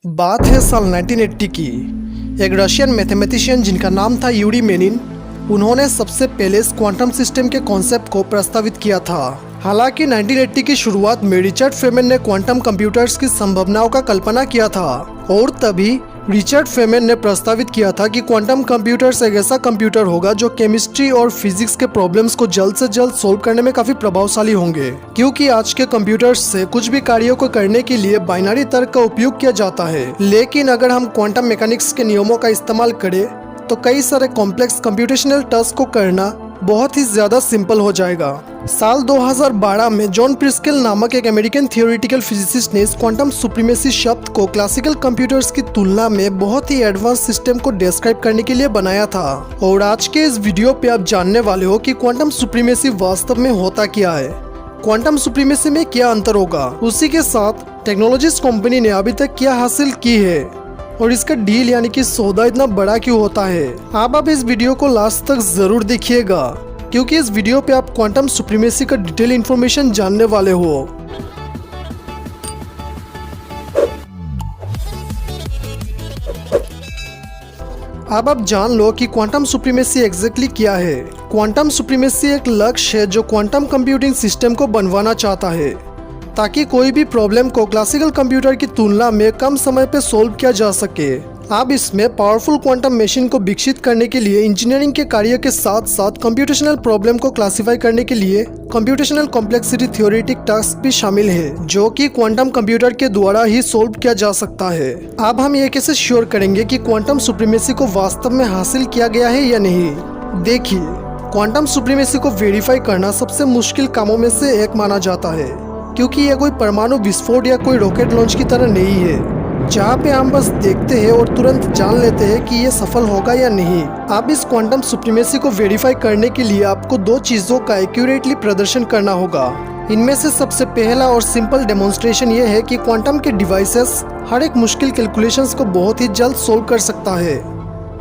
बात है साल 1980 की। एक रशियन मैथमेटिशियन जिनका नाम था यूरी मेनिन, उन्होंने सबसे पहले इस क्वांटम सिस्टम के कॉन्सेप्ट को प्रस्तावित किया था। हालांकि 1980 की शुरुआत में रिचर्ड फेमन ने क्वांटम कंप्यूटर्स की संभावनाओं का कल्पना किया था और तभी रिचर्ड फेमन ने प्रस्तावित किया था कि क्वांटम कंप्यूटर्स एक ऐसा कंप्यूटर होगा जो केमिस्ट्री और फिजिक्स के प्रॉब्लम्स को जल्द से जल्द सोल्व करने में काफी प्रभावशाली होंगे, क्योंकि आज के कंप्यूटर्स से कुछ भी कार्यों को करने के लिए बाइनरी तर्क का उपयोग किया जाता है। लेकिन अगर हम क्वांटम मैकेनिक्स के नियमों का इस्तेमाल करें तो कई सारे कॉम्प्लेक्स कंप्यूटेशनल टास्क को करना बहुत ही ज्यादा सिंपल हो जाएगा। साल 2012 में जॉन प्रिस्केल नामक एक अमेरिकन थियोरेटिकल फिजिसिस्ट ने इस क्वांटम सुप्रीमेसी शब्द को क्लासिकल कंप्यूटर्स की तुलना में बहुत ही एडवांस सिस्टम को डिस्क्राइब करने के लिए बनाया था। और आज के इस वीडियो पे आप जानने वाले हो कि क्वांटम सुप्रीमेसी वास्तव में होता क्या है, क्वांटम सुप्रीमेसी में क्या अंतर होगा, उसी के साथ टेक्नोलॉजीज कंपनी ने अभी तक क्या हासिल की है और इसका डील यानी कि सौदा इतना बड़ा क्यों होता है। आप इस वीडियो को लास्ट तक जरूर देखिएगा, क्योंकि इस वीडियो पे आप क्वांटम सुप्रीमेसी का डिटेल इन्फॉर्मेशन जानने वाले हो। अब आप जान लो कि क्वांटम सुप्रीमेसी एग्जैक्टली क्या है। क्वांटम सुप्रीमेसी एक लक्ष्य है जो क्वांटम कंप्यूटिंग सिस्टम को बनवाना चाहता है, ताकि कोई भी प्रॉब्लम को क्लासिकल कंप्यूटर की तुलना में कम समय पे सोल्व किया जा सके। अब इसमें पावरफुल क्वांटम मशीन को विकसित करने के लिए इंजीनियरिंग के कार्य के साथ साथ कंप्यूटेशनल प्रॉब्लम को क्लासिफाई करने के लिए कंप्यूटेशनल कॉम्प्लेक्सिटी थ्योरेटिक टास्क भी शामिल है, जो कि क्वांटम कंप्यूटर के द्वारा ही सोल्व किया जा सकता है। अब हम ये कैसे श्योर करेंगे कि क्वांटम सुप्रीमेसी को वास्तव में हासिल किया गया है या नहीं। देखिए, क्वांटम सुप्रीमेसी को वेरीफाई करना सबसे मुश्किल कामों में से एक माना जाता है, क्योंकि यह कोई परमाणु विस्फोट या कोई रॉकेट लॉन्च की तरह नहीं है, जहाँ पे हम बस देखते हैं और तुरंत जान लेते हैं कि ये सफल होगा या नहीं। अब इस क्वांटम सुप्रीमेसी को वेरीफाई करने के लिए आपको दो चीजों का एक्यूरेटली प्रदर्शन करना होगा। इनमें से सबसे पहला और सिंपल डेमोन्स्ट्रेशन ये है कि क्वांटम के डिवाइसेस हर एक मुश्किल कैलकुलेशंस को बहुत ही जल्द सोल्व कर सकता है,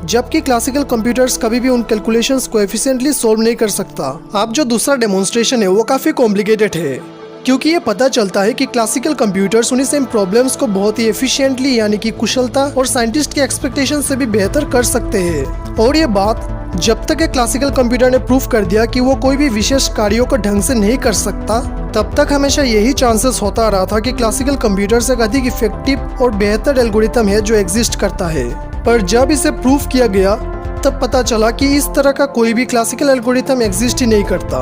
जबकि क्लासिकल कंप्यूटर्स कभी भी उन कैलकुलेशंस को एफिशिएंटली सोल्व नहीं कर सकता। अब जो दूसरा डेमोन्स्ट्रेशन है वो काफी कॉम्प्लिकेटेड है, क्योंकि ये पता चलता है कि क्लासिकल कंप्यूटर्स उन्हीं सेम प्रॉब्लम्स को बहुत ही एफिशिएंटली यानी कि कुशलता और साइंटिस्ट के एक्सपेक्टेशन से भी बेहतर कर सकते हैं। और ये बात जब तक एक क्लासिकल कंप्यूटर ने प्रूफ कर दिया कि वो कोई भी विशेष कार्यों को ढंग से नहीं कर सकता, तब तक हमेशा यही चांसेस होता रहा था कि क्लासिकल कंप्यूटर्स एक अधिक इफेक्टिव और बेहतर एल्गोरिथम है जो एग्जिस्ट करता है। पर जब इसे प्रूफ किया गया तब पता चला कि इस तरह का कोई भी क्लासिकल एल्गोरिथम एग्जिस्ट ही नहीं करता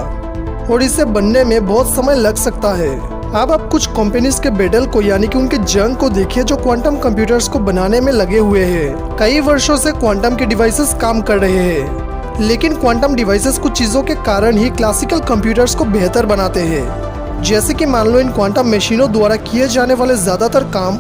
और इसे बनने में बहुत समय लग सकता है। अब आप कुछ कंपनीज के बैटल को यानी कि उनके जंग को देखिए जो क्वांटम कंप्यूटर्स को बनाने में लगे हुए हैं। कई वर्षों से क्वांटम के डिवाइसेस काम कर रहे हैं, लेकिन क्वांटम डिवाइसेस कुछ चीजों के कारण ही क्लासिकल कंप्यूटर्स को बेहतर बनाते हैं। जैसे कि मान लो इन क्वांटम मशीनों द्वारा किए जाने वाले ज्यादातर काम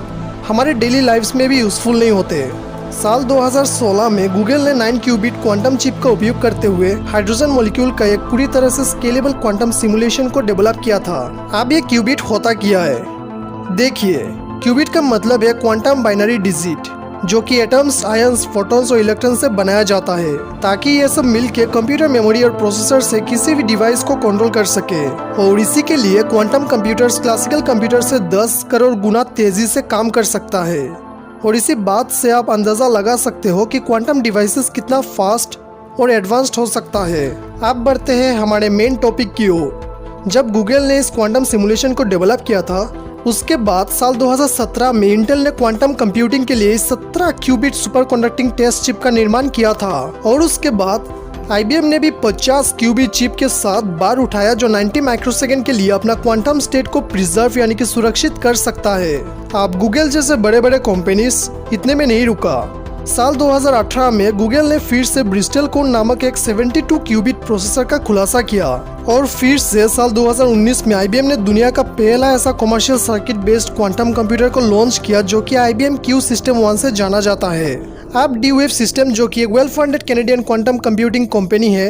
हमारे डेली लाइफ्स में भी यूजफुल नहीं होते। साल 2016 में गूगल ने 9 क्यूबिट क्वांटम चिप का उपयोग करते हुए हाइड्रोजन मॉलिक्यूल का एक पूरी तरह से स्केलेबल क्वांटम सिमुलेशन को डेवलप किया था। अब ये क्यूबिट होता क्या है? देखिए, क्यूबिट का मतलब है क्वांटम बाइनरी डिजिट, जो कि एटम्स, आयंस, फोटॉन्स और इलेक्ट्रॉन से बनाया जाता है, ताकि ये सब मिलके कंप्यूटर मेमोरी और प्रोसेसर से किसी भी डिवाइस को कंट्रोल कर सके। और इसी के लिए क्वांटम कंप्यूटर्स क्लासिकल कंप्यूटर से 10 करोड़ गुना तेजी से काम कर सकता है। और इसी बात से आप अंदाजा लगा सकते हो कि क्वांटम डिवाइसेस कितना फास्ट और एडवांस्ड हो सकता है। अब बढ़ते हैं हमारे मेन टॉपिक की ओर। जब गूगल ने इस क्वांटम सिमुलेशन को डेवलप किया था, उसके बाद साल 2017 में इंटेल ने क्वांटम कंप्यूटिंग के लिए 17 qubit super conducting test chip का निर्माण किया था। और उसके बाद IBM ने भी 50 क्यूबिट चिप के साथ बार उठाया, जो 90 माइक्रोसेकंड के लिए अपना क्वांटम स्टेट को प्रिजर्व यानी कि सुरक्षित कर सकता है। अब गूगल जैसे बड़े बड़े कंपनीज इतने में नहीं रुका। साल 2018 में गूगल ने फिर से ब्रिस्टल कोन नामक एक 72 क्यूबिट प्रोसेसर का खुलासा किया। और फिर से साल 2019 में IBM ने दुनिया का पहला ऐसा commercial circuit based quantum computer को लॉन्च किया, जो कि IBM Q सिस्टम 1 से जाना जाता है। अब D-Wave सिस्टम, जो कि एक well funded Canadian quantum computing company है,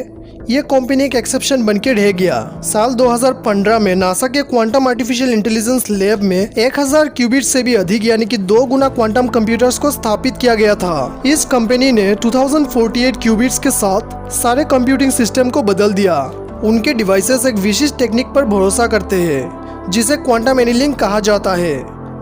ये कंपनी एक एक्सेप्शन बन के रह गया। साल 2015 में नासा के क्वांटम आर्टिफिशियल इंटेलिजेंस लैब में 1000 क्यूबिट से भी अधिक यानी कि 2 गुना क्वांटम कंप्यूटर्स को स्थापित किया गया था। इस कंपनी ने 2048 क्यूबिट्स के साथ सारे कंप्यूटिंग सिस्टम को बदल दिया। उनके डिवाइसेस एक विशिष्ट टेक्निक पर भरोसा करते हैं, जिसे क्वांटम एनीलिंग कहा जाता है,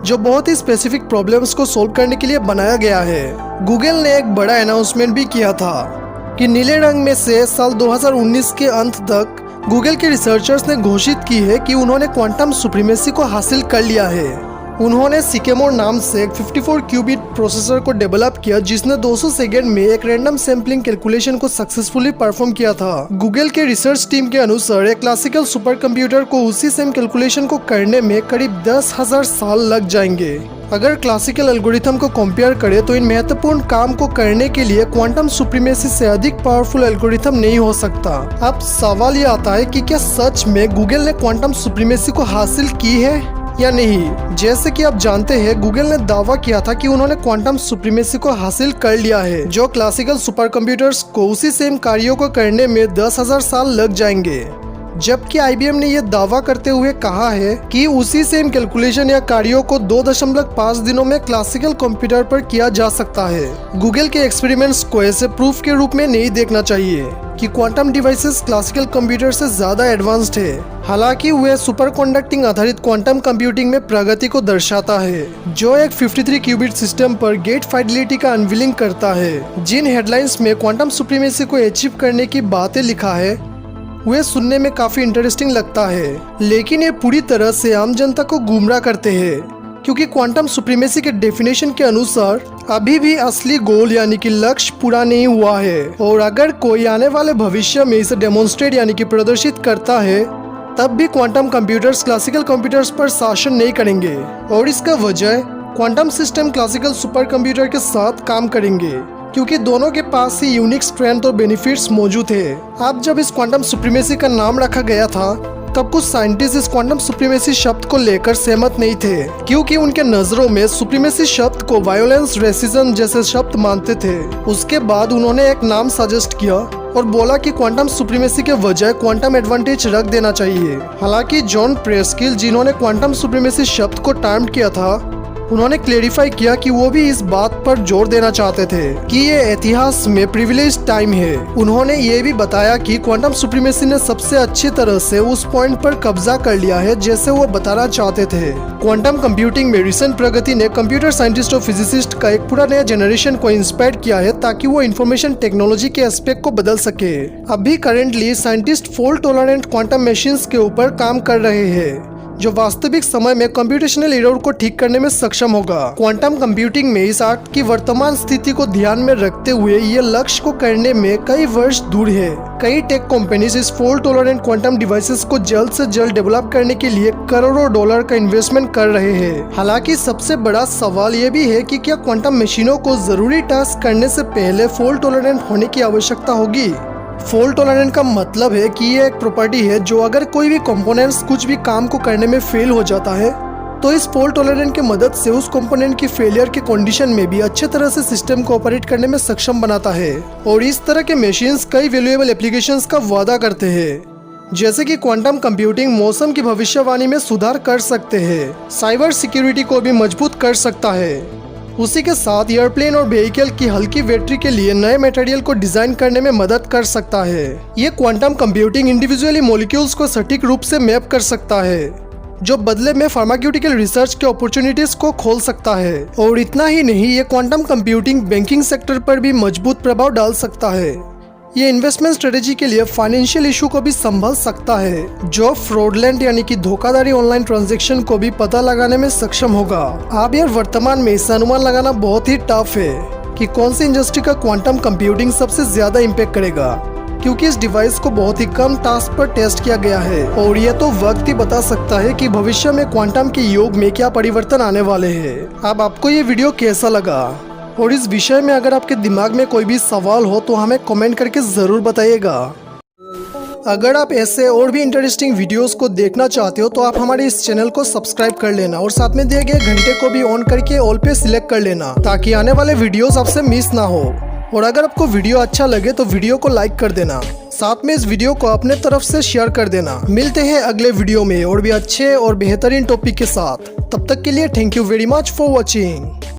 जो बहुत ही स्पेसिफिक प्रॉब्लम्स को सोल्व करने के लिए बनाया गया है। गूगल ने एक बड़ा अनाउंसमेंट भी किया था कि नीले रंग में से साल 2019 के अंत तक गूगल के रिसर्चर्स ने घोषित की है कि उन्होंने क्वांटम सुप्रीमेसी को हासिल कर लिया है। उन्होंने सिकेमोर नाम से एक 54 क्यूबिट प्रोसेसर को डेवलप किया जिसने 200 सेकेंड में एक रैंडम सैम्पलिंग कैलकुलेशन को सक्सेसफुली परफॉर्म किया था। गूगल के रिसर्च टीम के अनुसार एक क्लासिकल सुपर कंप्यूटर को उसी सेम कैलकुलेशन को करने में करीब 10,000 साल लग जाएंगे। अगर क्लासिकल एल्गोरिथम को कंपेयर करें तो इन महत्वपूर्ण काम को करने के लिए क्वांटम सुप्रीमेसी से अधिक पावरफुल एल्गोरिथम नहीं हो सकता। अब सवाल ये आता है कि क्या सच में गूगल ने क्वांटम सुप्रीमेसी को हासिल की है या नहीं। जैसे कि आप जानते हैं, गूगल ने दावा किया था कि उन्होंने क्वांटम सुप्रीमेसी को हासिल कर लिया है, जो क्लासिकल सुपर कंप्यूटर्स को उसी सेम कार्यों को करने में 10,000 साल लग जाएंगे। जबकि IBM ने यह दावा करते हुए कहा है कि उसी सेम कैलकुलेशन या कार्यों को 2.5 दिनों में क्लासिकल कंप्यूटर पर किया जा सकता है। गूगल के एक्सपेरिमेंट्स को ऐसे प्रूफ के रूप में नहीं देखना चाहिए कि क्वांटम डिवाइसेस क्लासिकल कंप्यूटर से ज्यादा एडवांस्ड है। हालांकि वह सुपर कंडक्टिंग आधारित क्वांटम कंप्यूटिंग में प्रगति को दर्शाता है, जो एक 53 क्यूबिट सिस्टम पर गेट फाइडेलिटी का अनवीलिंग करता है। जिन हेडलाइंस में क्वांटम सुप्रीमेसी को अचीव करने की बातें लिखा है वे सुनने में काफी इंटरेस्टिंग लगता है, लेकिन ये पूरी तरह से आम जनता को गुमराह करते हैं, क्योंकि क्वांटम सुप्रीमेसी के डेफिनेशन के अनुसार अभी भी असली गोल यानी कि लक्ष्य पूरा नहीं हुआ है। और अगर कोई आने वाले भविष्य में इसे डेमोन्स्ट्रेट यानी कि प्रदर्शित करता है, तब भी क्वांटम कंप्यूटर्स क्लासिकल कंप्यूटर्स पर शासन नहीं करेंगे। और इसका वजह quantum system classical super computer के साथ काम करेंगे, क्योंकि दोनों के पास ही यूनिक स्ट्रेंथ और बेनिफिट्स मौजूद है। अब जब इस क्वांटम सुप्रीमेसी का नाम रखा गया था, तब कुछ साइंटिस्ट इस क्वांटम सुप्रीमेसी शब्द को लेकर सहमत नहीं थे, क्योंकि उनके नजरों में सुप्रीमेसी शब्द को वायोलेंस, रेसिज्म जैसे शब्द मानते थे। उसके बाद उन्होंने एक नाम सजेस्ट किया और बोला कि क्वांटम सुप्रीमेसी के वजह क्वांटम एडवांटेज रख देना चाहिए। हालांकि जॉन प्रेस्किल, जिन्होंने क्वांटम सुप्रीमेसी शब्द को टर्म किया था, उन्होंने क्लेरिफाई किया कि वो भी इस बात पर जोर देना चाहते थे कि ये इतिहास में प्रिविलेज टाइम है। उन्होंने ये भी बताया कि क्वांटम सुप्रीमेसी ने सबसे अच्छी तरह से उस पॉइंट पर कब्जा कर लिया है जैसे वो बताना चाहते थे। क्वांटम कंप्यूटिंग में रिसेंट प्रगति ने कंप्यूटर साइंटिस्ट और फिजिसिस्ट का एक पूरा नया जनरेशन को इंस्पायर किया है, ताकि वो इंफॉर्मेशन टेक्नोलॉजी के एस्पेक्ट को बदल सके। अभी currently scientist fault tolerant quantum machines के ऊपर काम कर रहे हैं, जो वास्तविक समय में कंप्यूटेशनल एरर को ठीक करने में सक्षम होगा। क्वांटम कंप्यूटिंग में इस आर्ट की वर्तमान स्थिति को ध्यान में रखते हुए ये लक्ष्य को करने में कई वर्ष दूर है। कई टेक कंपनीज इस फॉल्ट टॉलरेंट क्वांटम डिवाइसेस को जल्द से जल्द डेवलप करने के लिए करोड़ों डॉलर का इन्वेस्टमेंट कर रहे हैं। हालांकि सबसे बड़ा सवाल ये भी है कि क्या क्वांटम मशीनों को जरूरी टास्क करने से पहले फॉल्ट टॉलरेंट होने की आवश्यकता होगी। फॉल्ट टॉलरेंट का मतलब है कि ये एक प्रॉपर्टी है जो अगर कोई भी कंपोनेंट्स कुछ भी काम को करने में फेल हो जाता है, तो इस फॉल्ट टॉलरेंट की मदद से उस कंपोनेंट की फेलियर के कंडीशन में भी अच्छे तरह से सिस्टम को ऑपरेट करने में सक्षम बनाता है। और इस तरह के मशीन्स कई वैल्यूएबल एप्लीकेशंस का वादा करते हैं, जैसे कि क्वांटम कंप्यूटिंग मौसम की भविष्यवाणी में सुधार कर सकते हैं, साइबर सिक्योरिटी को भी मजबूत कर सकता है। उसी के साथ एयरप्लेन और व्हीकल की हल्की बैटरी के लिए नए मटेरियल को डिजाइन करने में मदद कर सकता है। ये क्वांटम कंप्यूटिंग इंडिविजुअली मॉलिक्यूल्स को सटीक रूप से मैप कर सकता है, जो बदले में फार्मास्यूटिकल रिसर्च के अपॉर्चुनिटीज को खोल सकता है। और इतना ही नहीं, ये क्वांटम कंप्यूटिंग बैंकिंग सेक्टर पर भी मजबूत प्रभाव डाल सकता है। ये इन्वेस्टमेंट स्ट्रेटेजी के लिए फाइनेंशियल इशू को भी संभल सकता है, जो फ्रॉडलेंट यानी कि धोखाधड़ी ऑनलाइन ट्रांजैक्शन को भी पता लगाने में सक्षम होगा। अब यार वर्तमान में इससे अनुमान लगाना बहुत ही टफ है कि कौन सी इंडस्ट्री का क्वांटम कंप्यूटिंग सबसे ज्यादा इम्पैक्ट करेगा, क्योंकि इस डिवाइस को बहुत ही कम टास्क पर टेस्ट किया गया है। और यह तो वक्त ही बता सकता है कि भविष्य में क्वांटम के युग में क्या परिवर्तन आने वाले हैं। अब आपको ये वीडियो कैसा लगा, और इस विषय में अगर आपके दिमाग में कोई भी सवाल हो तो हमें कमेंट करके ज़रूर बताइएगा। अगर आप ऐसे और भी इंटरेस्टिंग वीडियोस को देखना चाहते हो तो आप हमारे इस चैनल को सब्सक्राइब कर लेना और साथ में दिए गए घंटे को भी ऑन करके ऑल पे सिलेक्ट कर लेना, ताकि आने वाले वीडियोस आपसे मिस ना हो। और अगर आपको वीडियो अच्छा लगे तो वीडियो को लाइक कर देना, साथ में इस वीडियो को अपने तरफ से शेयर कर देना। मिलते हैं अगले वीडियो में और भी अच्छे और बेहतरीन टॉपिक के साथ। तब तक के लिए thank you very much for watching.